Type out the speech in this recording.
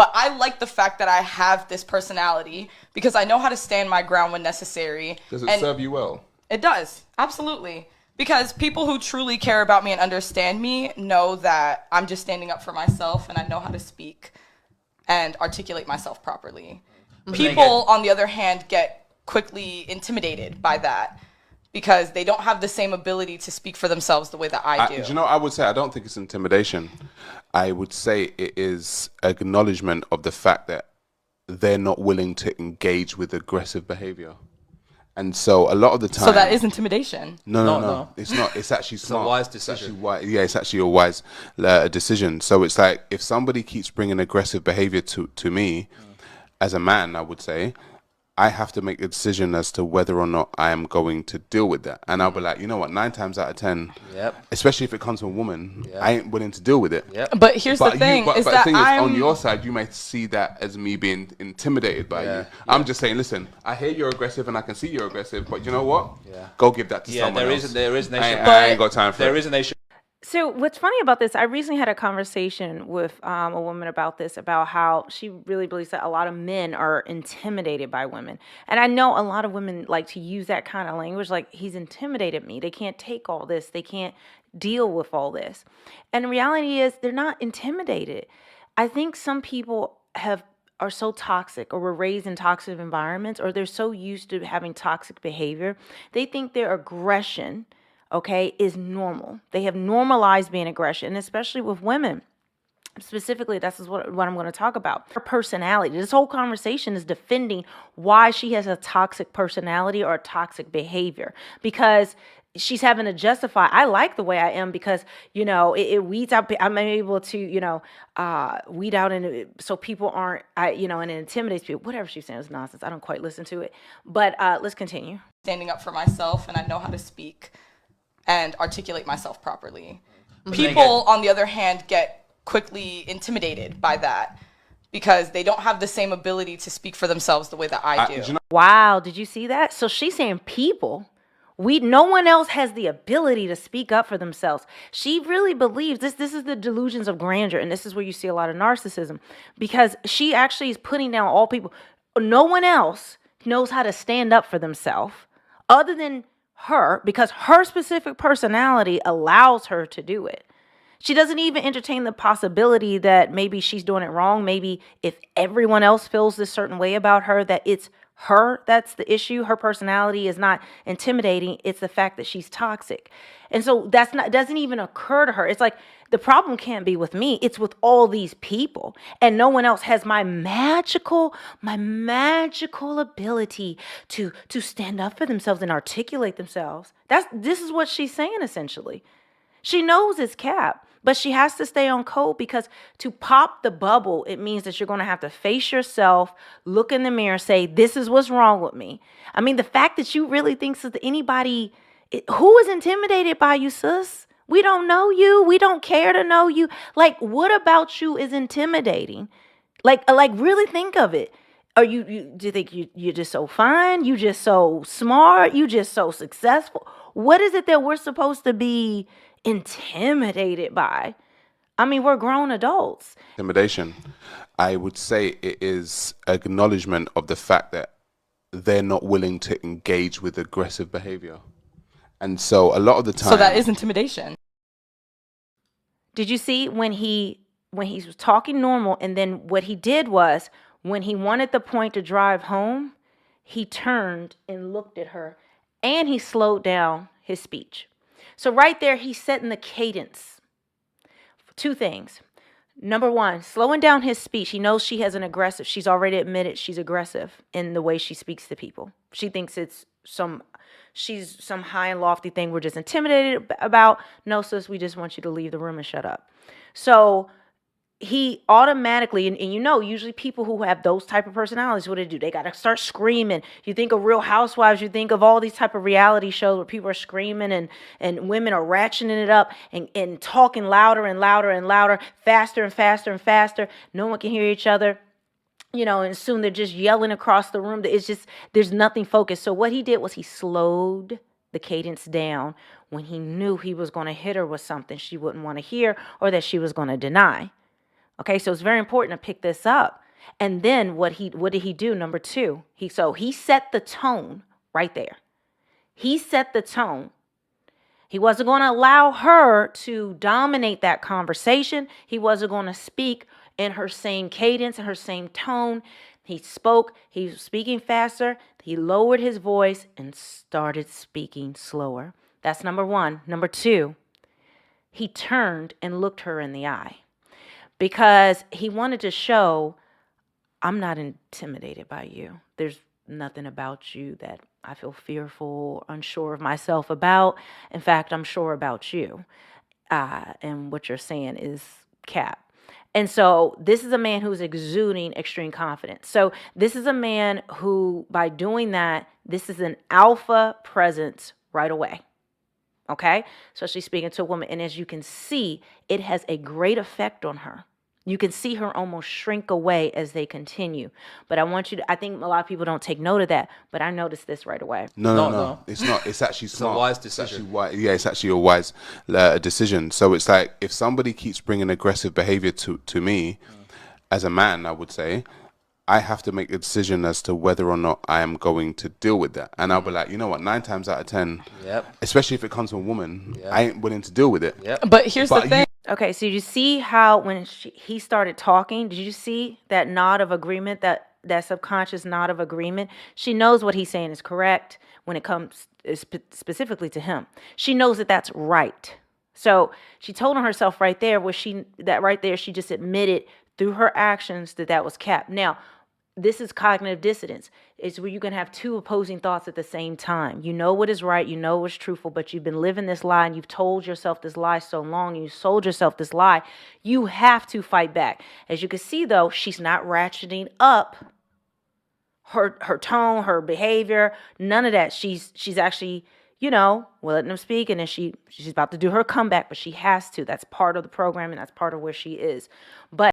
But I like the fact that I have this personality because I know how to stand my ground when necessary. Does it serve you well? It does, absolutely. Because people who truly care about me and understand me know that I'm just standing up for myself and I know how to speak and articulate myself properly. People, on the other hand, get quickly intimidated by that because they don't have the same ability to speak for themselves the way that I do. Do you know, I would say I don't think it's intimidation. I would say it is acknowledgement of the fact that they're not willing to engage with aggressive behavior. And so a lot of the time... So that is intimidation. No. It's not. It's actually smart. It's a wise decision. It's actually a wise decision. So it's like if somebody keeps bringing aggressive behavior to me, as a man, I would say, I have to make a decision as to whether or not I am going to deal with that. And I'll be like, you know what, 9 times out of 10, especially if it comes from a woman, I ain't willing to deal with it. But here's the thing, but the thing is, on your side, you may see that as me being intimidated by you. I'm just saying, listen, I hear you're aggressive and I can see you're aggressive, but you know what? Go give that to someone else. There is an issue. I ain't got time for it. There is an issue. So what's funny about this, I recently had a conversation with a woman about this, about how she really believes that a lot of men are intimidated by women. And I know a lot of women like to use that kind of language, like, he's intimidated me. They can't take all this. They can't deal with all this. And the reality is they're not intimidated. I think some people are so toxic or were raised in toxic environments, or they're so used to having toxic behavior. They think their aggression, okay, is normal. They have normalized being aggression, and especially with women. Specifically, that's what I'm going to talk about. Her personality. This whole conversation is defending why she has a toxic personality or a toxic behavior, because she's having to justify, I like the way I am because, it weeds out, I'm able to, weed out, so people aren't, and it intimidates people. Whatever she's saying is nonsense. I don't quite listen to it. But let's continue. Standing up for myself and I know how to speak and articulate myself properly. People, on the other hand, get quickly intimidated by that because they don't have the same ability to speak for themselves the way that I do. Wow, did you see that? So she's saying people. No one else has the ability to speak up for themselves. She really believes this is the delusions of grandeur, and this is where you see a lot of narcissism, because she actually is putting down all people. No one else knows how to stand up for themselves other than her, because her specific personality allows her to do it. She doesn't even entertain the possibility that maybe she's doing it wrong. Maybe if everyone else feels this certain way about her, that it's her that's the issue. Her personality is not intimidating. It's the fact that she's toxic. And so doesn't even occur to her. It's like, the problem can't be with me. It's with all these people. And no one else has my magical ability to stand up for themselves and articulate themselves. This is what she's saying, essentially. She knows it's cap, but she has to stay on code, because to pop the bubble, it means that you're going to have to face yourself, look in the mirror, say, this is what's wrong with me. I mean, the fact that you really think that anybody, who is intimidated by you, sis? We don't know you. We don't care to know you. Like, what about you is intimidating? Like really think of it. Do you think you're just so fine? You just so smart? You just so successful? What is it that we're supposed to be intimidated by? I mean, we're grown adults. Intimidation. I would say it is acknowledgement of the fact that they're not willing to engage with aggressive behavior. And so a lot of the time... So that is intimidation. Did you see when he was talking normal, and then what he did was, when he wanted the point to drive home, he turned and looked at her, and he slowed down his speech. So right there, he's setting the cadence. 2 things. Number 1, slowing down his speech. He knows she's already admitted she's aggressive in the way she speaks to people. She thinks she's some high and lofty thing we're just intimidated about. No, sis, we just want you to leave the room and shut up. So he automatically, and usually people who have those type of personalities, what do? They got to start screaming. You think of Real Housewives, you think of all these type of reality shows where people are screaming and women are ratcheting it up and talking louder and louder and louder, faster and faster and faster. No one can hear each other. And soon they're just yelling across the room. There's nothing focused. So what he did was he slowed the cadence down when he knew he was going to hit her with something she wouldn't want to hear, or that she was going to deny. Okay, so it's very important to pick this up. And then what did he do? Number two, he set the tone right there. He set the tone. He wasn't going to allow her to dominate that conversation. He wasn't going to speak in her same cadence, in her same tone. He was speaking faster. He lowered his voice and started speaking slower. That's number one. Number two, he turned and looked her in the eye because he wanted to show, I'm not intimidated by you. There's nothing about you that I feel fearful, unsure of myself about. In fact, I'm sure about you. And what you're saying is cap. And so this is a man who's exuding extreme confidence. So this is a man who, by doing that, this is an alpha presence right away. Okay? Especially speaking to a woman. And as you can see, it has a great effect on her. You can see her almost shrink away as they continue. But I think a lot of people don't take note of that, but I noticed this right away. No. It's not. It's actually smart. a wise decision. It's actually a wise decision. So it's like, if somebody keeps bringing aggressive behavior to me, as a man, I would say, I have to make a decision as to whether or not I am going to deal with that. And I'll be like, you know what, 9 times out of 10, especially if it comes from a woman, I ain't willing to deal with it. But here's the thing. Okay, so you see how when he started talking, did you see that nod of agreement, that subconscious nod of agreement? She knows what he's saying is correct when it comes specifically to him. She knows that that's right. So she told on herself right there, she just admitted through her actions that was cap. Now, this is cognitive dissonance. It's where you can have two opposing thoughts at the same time. You know what is right, you know what's truthful, but you've been living this lie and you've told yourself this lie so long, you sold yourself this lie. You have to fight back. As you can see, though, she's not ratcheting up her tone, her behavior, none of that. She's actually, letting him speak, and then she's about to do her comeback, but she has to. That's part of the program, and that's part of where she is. But